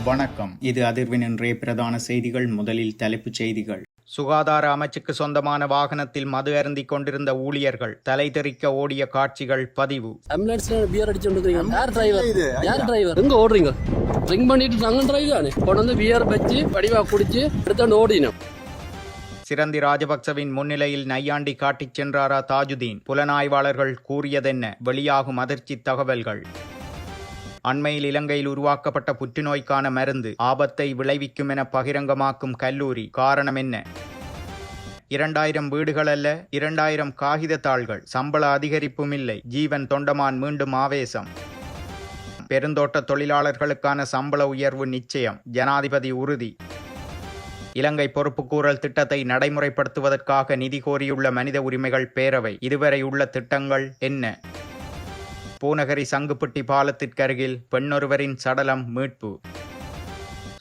வணக்கம். இது அதிர்வின் இன்றைய பிரதான செய்திகள். முதலில் தலைப்புச் செய்திகள். சுகாதார அமைச்சுக்கு சொந்தமான வாகனத்தில் மது அருந்திக் கொண்டிருந்த ஊழியர்கள் தலைதெறிக்க ஓடிய காட்சிகள் பதிவு. சிரந்தி ராஜபக்சவின் முன்னிலையில் நையாண்டி காட்டிச் சென்றாரா தாஜுதீன்? புலனாய்வாளர்கள் கூறியதென்ன? வெளியாகும் அதிர்ச்சி தகவல்கள். அண்மையில் இலங்கையில் உருவாக்கப்பட்ட புற்றுநோய்க்கான மருந்து ஆபத்தை விளைவிக்கும் என பகிரங்கமாக்கும் கல்லூரி. காரணம் என்ன? 2000 வீடுகள் அல்ல, 2000 காகித தாள்கள். சம்பள அதிகரிப்பும் இல்லை. ஜீவன் தொண்டமான் மீண்டும் ஆவேசம். பெருந்தோட்ட தொழிலாளர்களுக்கான சம்பள உயர்வு நிச்சயம், ஜனாதிபதி உறுதி. இலங்கை பொறுப்புக்கூறல் திட்டத்தை நடைமுறைப்படுத்துவதற்காக நிதி கோரியுள்ள மனித உரிமைகள் பேரவை. இதுவரை உள்ள திட்டங்கள் என்ன? பூநகரி சங்குப்பட்டி பாலத்திற்கருகில் பெண்ணொருவரின் சடலம் மீட்பு.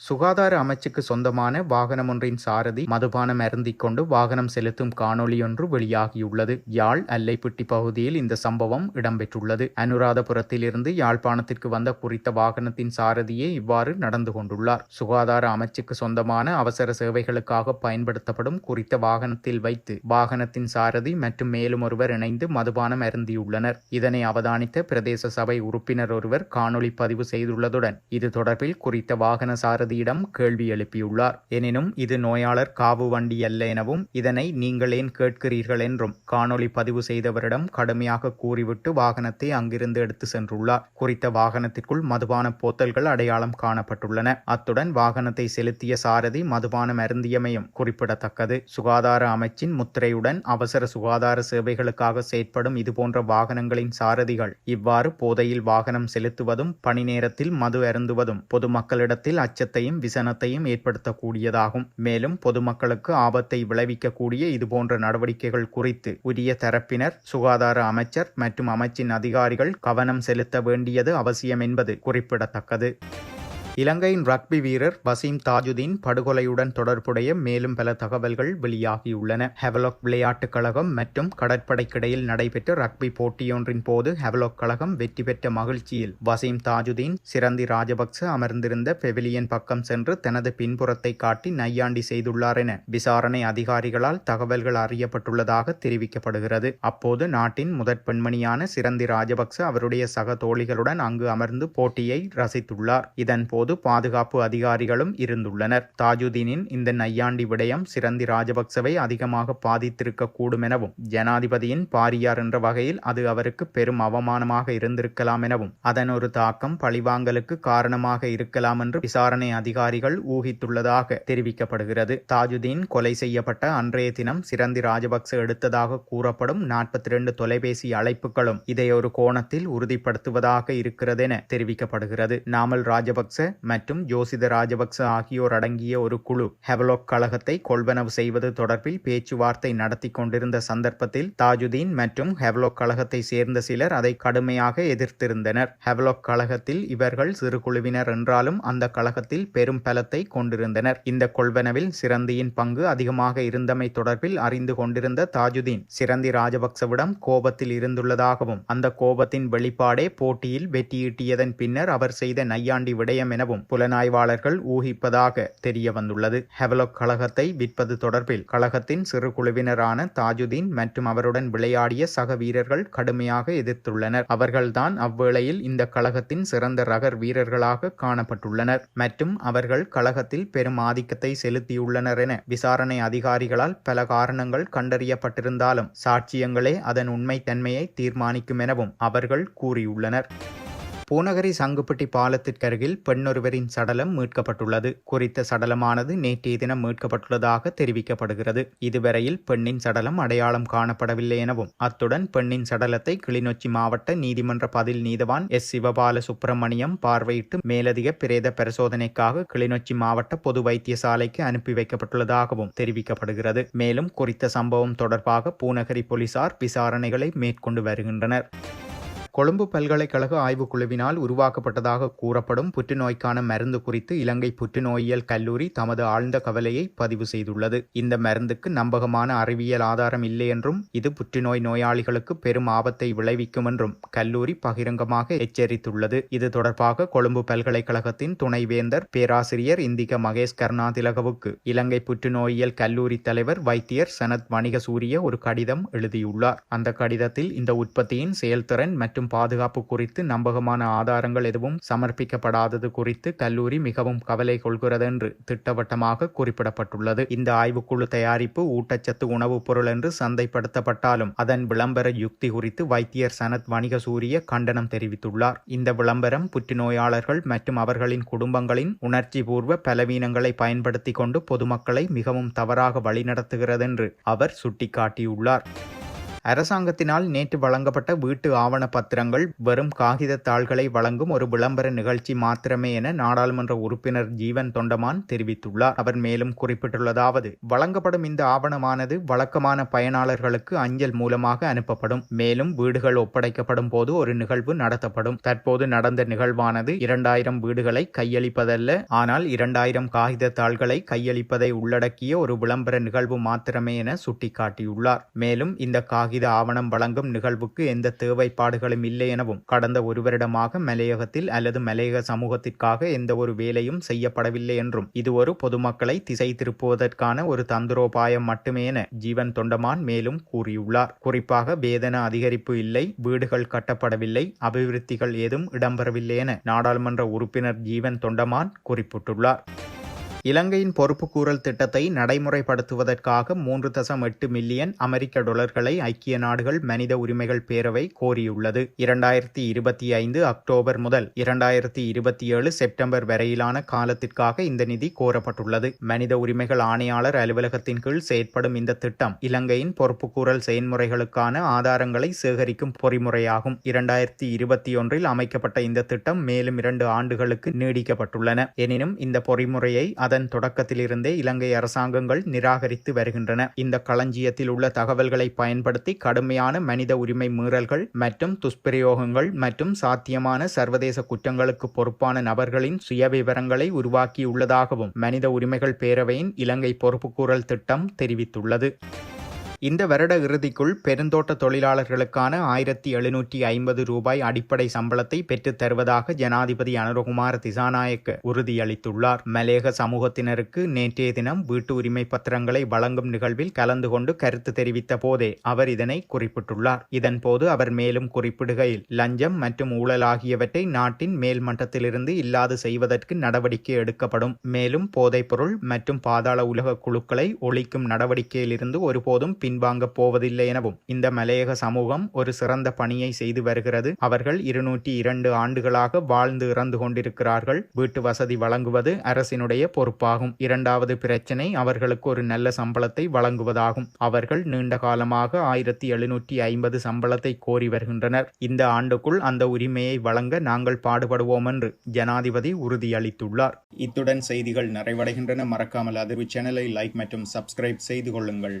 சுகாதார அமைச்சுக்கு சொந்தமான வாகனம் ஒன்றின் சாரதி மதுபானம் அருந்திக் கொண்டு வாகனம் செலுத்தும் காணொலியொன்று வெளியாகியுள்ளது. யாழ் அல்லைப்பிட்டி பகுதியில் இந்த சம்பவம் இடம்பெற்றுள்ளது. அனுராதபுரத்திலிருந்து யாழ்ப்பாணத்திற்கு வந்த குறித்த வாகனத்தின் சாரதியே இவ்வாறு நடந்து கொண்டுள்ளார். சுகாதார அமைச்சுக்கு சொந்தமான அவசர சேவைகளுக்காக பயன்படுத்தப்படும் குறித்த வாகனத்தில் வைத்து வாகனத்தின் சாரதி மற்றும் மேலும் ஒருவர் இணைந்து மதுபானம் அருந்தியுள்ளனர். இதனை அவதானித்த பிரதேச சபை உறுப்பினர் ஒருவர் காணொலி பதிவு செய்துள்ளதுடன் இது தொடர்பில் குறித்த வாகன சாரதி கேள்வி எழுப்பியுள்ளார். எனினும் இது நோயாளர் காவு வண்டி அல்ல எனவும் இதனை நீங்கள் ஏன் கேட்கிறீர்கள் என்றும் காணொலி பதிவு செய்தவரிடம் கடுமையாக கூறிவிட்டு வாகனத்தை அங்கிருந்து எடுத்து சென்றுள்ளார். குறித்த வாகனத்திற்குள் மதுபான போத்தல்கள் அடையாளம் காணப்பட்டுள்ளன. அத்துடன் வாகனத்தை செலுத்திய சாரதி மதுபானம் அருந்தியமையும் குறிப்பிடத்தக்கது. சுகாதார அமைச்சின் முத்திரையுடன் அவசர சுகாதார சேவைகளுக்காக செயற்படும் இதுபோன்ற வாகனங்களின் சாரதிகள் இவ்வாறு போதையில் வாகனம் செலுத்துவதும் பணி நேரத்தில் மது அருந்துவதும் பொதுமக்களிடத்தில் அச்சத்தையும் விசனத்தையும் ஏற்படுத்தக்கூடியதாகும். மேலும் பொதுமக்களுக்கு ஆபத்தை விளைவிக்கக்கூடிய இதுபோன்ற நடவடிக்கைகள் குறித்து உரிய தரப்பினர், சுகாதார அமைச்சர் மற்றும் அமைச்சின் அதிகாரிகள் கவனம் செலுத்த வேண்டியது அவசியம் என்பது குறிப்பிடத்தக்கது. இலங்கையின் ரக்பி வீரர் வசீம் தாஜுதீன் படுகொலையுடன் தொடர்புடைய மேலும் பல தகவல்கள் வெளியாகியுள்ளன. ஹெவலோக் விளையாட்டுக் கழகம் மற்றும் கடற்படைக்கிடையில் நடைபெற்ற ரக்பி போட்டியொன்றின் போது ஹெவலோக் கழகம் வெற்றி பெற்ற மகிழ்ச்சியில் வசீம் தாஜுதீன் சிரந்தி ராஜபக்ச அமர்ந்திருந்த பெவிலியன் பக்கம் சென்று தனது பின்புறத்தை காட்டி நையாண்டி செய்துள்ளார் என விசாரணை அதிகாரிகளால் தகவல்கள் அறியப்பட்டுள்ளதாக தெரிவிக்கப்படுகிறது. அப்போது நாட்டின் முதற் பெண்மணியான சிரந்தி ராஜபக்ச அவருடைய சக தோழிகளுடன் அங்கு அமர்ந்து போட்டியை ரசித்துள்ளார். இதன்போது பாதுகாப்பு அதிகாரிகளும் இருந்துள்ளனர். தாஜுதீனின் இந்த நையாண்டி விடயம் சிரந்தி ராஜபக்சவை அதிகமாக பாதித்திருக்க கூடும் எனவும் ஜனாதிபதியின் பாரியார் என்ற வகையில் அது அவருக்கு பெரும் அவமானமாக இருந்திருக்கலாம் எனவும் அதன் ஒரு தாக்கம் பழிவாங்கலுக்கு காரணமாக இருக்கலாம் என்று விசாரணை அதிகாரிகள் ஊகித்துள்ளதாக தெரிவிக்கப்படுகிறது. தாஜுதீன் கொலை செய்யப்பட்ட அன்றைய தினம் சிரந்தி ராஜபக்ச எடுத்ததாக கூறப்படும் 42 தொலைபேசி அழைப்புகளும் இதை ஒரு கோணத்தில் உறுதிப்படுத்துவதாக இருக்கிறது என தெரிவிக்கப்படுகிறது. நாமல் ராஜபக்ச மற்றும் ஜோசித ராஜபக்ச ஆகியோர் அடங்கிய ஒரு குழு ஹெவலோக் கழகத்தை கொள்வனவு செய்வது தொடர்பில் பேச்சுவார்த்தை நடத்தி கொண்டிருந்த சந்தர்ப்பத்தில் தாஜுதீன் மற்றும் ஹெவலோக் கழகத்தை சேர்ந்த சிலர் அதை கடுமையாக எதிர்த்திருந்தனர். ஹெவலோக் கழகத்தில் இவர்கள் சிறு குழுவினர் என்றாலும் அந்த கழகத்தில் பெரும் பலத்தை கொண்டிருந்தனர். இந்த கொள்வனவில் சிரந்தியின் பங்கு அதிகமாக இருந்தமை தொடர்பில் அறிந்து கொண்டிருந்த தாஜுதீன் சிரந்தி ராஜபக்சவிடம் கோபத்தில் இருந்துள்ளதாகவும் அந்த கோபத்தின் வெளிப்பாடே போட்டியில் வெற்றியீட்டியதன் பின்னர் அவர் செய்த நையாண்டி விடயம் எனவும் புலனாய்வாளர்கள் ஊகிப்பதாக தெரிய வந்துள்ளது. ஹெவலோக் கழகத்தை விற்பது தொடர்பில் கழகத்தின் சிறு குழுவினரான தாஜுதீன் மற்றும் அவருடன் விளையாடிய சக வீரர்கள் கடுமையாக எதிர்த்துள்ளனர். அவர்கள்தான் அவ்வேளையில் இந்த கழகத்தின் சிறந்த ரகர் வீரர்களாக காணப்பட்டுள்ளனர் மற்றும் அவர்கள் கழகத்தில் பெரும் ஆதிக்கத்தை செலுத்தியுள்ளனர் என விசாரணை அதிகாரிகளால் பல காரணங்கள் கண்டறியப்பட்டிருந்தாலும் சாட்சியங்களே அதன் உண்மைத்தன்மையை தீர்மானிக்கும் எனவும் அவர்கள் கூறியுள்ளனர். பூநகரி சங்குப்பட்டி பாலத்திற்கருகில் பெண்ணொருவரின் சடலம் மீட்கப்பட்டுள்ளது. குறித்த சடலமானது நேற்றைய தினம் மீட்கப்பட்டுள்ளதாக தெரிவிக்கப்படுகிறது. இதுவரையில் பெண்ணின் சடலம் அடையாளம் காணப்படவில்லை எனவும் அத்துடன் பெண்ணின் சடலத்தை கிளிநொச்சி மாவட்ட நீதிமன்ற பதில் நீதவான் எஸ். சிவபால சுப்பிரமணியம் பார்வையிட்டு மேலதிக பிரேத பரிசோதனைக்காக கிளிநொச்சி மாவட்ட பொது வைத்தியசாலைக்கு அனுப்பி வைக்கப்பட்டுள்ளதாகவும் தெரிவிக்கப்படுகிறது. மேலும் குறித்த சம்பவம் தொடர்பாக பூநகரி போலீசார் விசாரணைகளை மேற்கொண்டு வருகின்றனர். கொழும்பு பல்கலைக்கழக ஆய்வுக்குழுவினால் உருவாக்கப்பட்டதாக கூறப்படும் புற்றுநோய்க்கான மருந்து குறித்து இலங்கை புற்றுநோயியல் கல்லூரி தமது ஆழ்ந்த கவலையை பதிவு செய்துள்ளது. இந்த மருந்துக்கு நம்பகமான அறிவியல் ஆதாரம் இல்லை என்றும் இது புற்றுநோய் நோயாளிகளுக்கு பெரும் ஆபத்தை விளைவிக்கும் என்றும் கல்லூரி பகிரங்கமாக எச்சரித்துள்ளது. இது தொடர்பாக கொழும்பு பல்கலைக்கழகத்தின் துணைவேந்தர் பேராசிரியர் இந்திக மகேஷ் கருணாதிலகவுக்கு இலங்கை புற்றுநோயியல் கல்லூரி தலைவர் வைத்தியர் சனத் வணிகசூரிய ஒரு கடிதம் எழுதியுள்ளார். அந்த கடிதத்தில் இந்த உற்பத்தியின் செயல்திறன் மற்றும் பாதுகாப்பு குறித்து நம்பகமான ஆதாரங்கள் எதுவும் சமர்ப்பிக்கப்படாதது குறித்து கல்லூரி மிகவும் கவலை கொள்கிறது என்று திட்டவட்டமாக குறிப்பிடப்பட்டுள்ளது. இந்த ஆய்வுக்குழு தயாரிப்பு ஊட்டச்சத்து உணவுப் பொருள் என்று சந்தைப்படுத்தப்பட்டாலும் அதன் விளம்பர யுக்தி குறித்து வைத்தியர் சனத் வணிகசூரிய கண்டனம் தெரிவித்துள்ளார். இந்த விளம்பரம் புற்றுநோயாளர்கள் மற்றும் அவர்களின் குடும்பங்களின் உணர்ச்சிபூர்வ பலவீனங்களை பயன்படுத்தி கொண்டு பொதுமக்களை மிகவும் தவறாக வழிநடத்துகிறது என்று அவர் சுட்டிக்காட்டியுள்ளார். அரசாங்கத்தினால் நேற்று வழங்கப்பட்ட வீட்டு ஆவண பத்திரங்கள் வெறும் காகித தாள்களை வழங்கும் ஒரு விளம்பர நிகழ்ச்சி மாத்திரமே என நாடாளுமன்ற உறுப்பினர் ஜீவன் தொண்டமான் தெரிவித்துள்ளார். அவர் மேலும் குறிப்பிட்டுள்ளதாவது, வழங்கப்படும் இந்த ஆவணமானது வழக்கமான பயனாளர்களுக்கு அஞ்சல் மூலமாக அனுப்பப்படும். மேலும் வீடுகள் ஒப்படைக்கப்படும் போது ஒரு நிகழ்வு நடத்தப்படும். தற்போது நடந்த நிகழ்வானது 2000 வீடுகளை கையளிப்பதல்ல, ஆனால் 2000 காகித தாள்களை கையளிப்பதை உள்ளடக்கிய ஒரு விளம்பர நிகழ்வு மாத்திரமே என சுட்டிக்காட்டியுள்ளார். மேலும் இந்த காகித ஆவணம் வழங்கும் நிகழ்வுக்கு எந்த தேவைப்பாடுகளும் இல்லை எனவும் கடந்த ஒரு வருடமாக மலையகத்தில் அல்லது மலையக சமூகத்திற்காக எந்த ஒரு வேலையும் செய்யப்படவில்லை என்றும் இது ஒரு பொதுமக்களை திசை திருப்புவதற்கான ஒரு தந்திரோபாயம் மட்டுமே என ஜீவன் தொண்டமான் மேலும் கூறியுள்ளார். குறிப்பாக வேதன அதிகரிப்பு இல்லை, வீடுகள் கட்டப்படவில்லை, அபிவிருத்திகள் ஏதும் இடம்பெறவில்லை என நாடாளுமன்ற உறுப்பினர் ஜீவன் தொண்டமான் குறிப்பிட்டுள்ளார். இலங்கையின் பொறுப்புக்கூறல் திட்டத்தை நடைமுறைப்படுத்துவதற்காக 3.8 மில்லியன் அமெரிக்க டாலர்களை ஐக்கிய நாடுகள் மனித உரிமைகள் பேரவை கோரியுள்ளது. 2025 அக்டோபர் முதல் 2027 செப்டம்பர் வரையிலான காலத்திற்காக இந்த நிதி கோரப்பட்டுள்ளது. மனித உரிமைகள் ஆணையாளர் அலுவலகத்தின் கீழ் செயற்படும் இந்த திட்டம் இலங்கையின் பொறுப்புக்கூறல் செயல்முறைகளுக்கான ஆதாரங்களை சேகரிக்கும் பொறிமுறையாகும். 2021 அமைக்கப்பட்ட இந்த திட்டம் மேலும் 2 ஆண்டுகளுக்கு நீடிக்கப்பட்டுள்ளன. எனினும் இந்த பொறிமுறையை அதன் தொடக்கத்திலிருந்தே இலங்கை அரசாங்கங்கள் நிராகரித்து வருகின்றன. இந்த களஞ்சியத்தில் உள்ள தகவல்களை பயன்படுத்தி கடுமையான மனித உரிமை மீறல்கள் மற்றும் துஷ்பிரயோகங்கள் மற்றும் சாத்தியமான சர்வதேச குற்றங்களுக்கு பொறுப்பான நபர்களின் சுயவிவரங்களை உருவாக்கியுள்ளதாகவும் மனித உரிமைகள் பேரவையின் இலங்கை பொறுப்புக்கூறல் திட்டம் தெரிவித்துள்ளது. இந்த வருட இறுதிக்குள் பெருந்தோட்ட தொழிலாளர்களுக்கான 1750 ரூபாய் அடிப்படை சம்பளத்தை பெற்றுத் தருவதாக ஜனாதிபதி அனுரகுமார திசாநாயக்க உறுதியளித்துள்ளார். மலையக சமூகத்தினருக்கு நேற்றைய தினம் வீட்டு உரிமை பத்திரங்களை வழங்கும் நிகழ்வில் கலந்து கொண்டு கருத்து தெரிவித்த போதே அவர் இதனை குறிப்பிட்டுள்ளார். இதன்போது அவர் மேலும் குறிப்பிடுகையில், லஞ்சம் மற்றும் ஊழல் ஆகியவற்றை நாட்டின் மேல் மட்டத்திலிருந்து இல்லாது செய்வதற்கு நடவடிக்கை எடுக்கப்படும். மேலும் போதைப்பொருள் மற்றும் பாதாள உலக குழுக்களை ஒழிக்கும் நடவடிக்கையில் இருந்து ஒருபோதும் பின்வாங்கப் போவதில்லை எனவும், இந்த மலையக சமூகம் ஒரு சிறந்த பணியை செய்து வருகிறது. அவர்கள் 202 ஆண்டுகளாக வாழ்ந்து இறந்து கொண்டிருக்கிறார்கள். வீட்டு வசதி வழங்குவது அரசினுடைய பொறுப்பாகும். இரண்டாவது பிரச்சினை அவர்களுக்கு ஒரு நல்ல சம்பளத்தை வழங்குவதாகும். அவர்கள் நீண்ட காலமாக 1750 சம்பளத்தை கோரி வருகின்றனர். இந்த ஆண்டுக்குள் அந்த உரிமையை வழங்க நாங்கள் பாடுபடுவோம் என்று ஜனாதிபதி உறுதியளித்துள்ளார். இத்துடன் செய்திகள் நிறைவடைகின்றன. மறக்காமல் அதிர்வு சேனலை லைக் மற்றும் சப்ஸ்கிரைப் செய்து கொள்ளுங்கள்.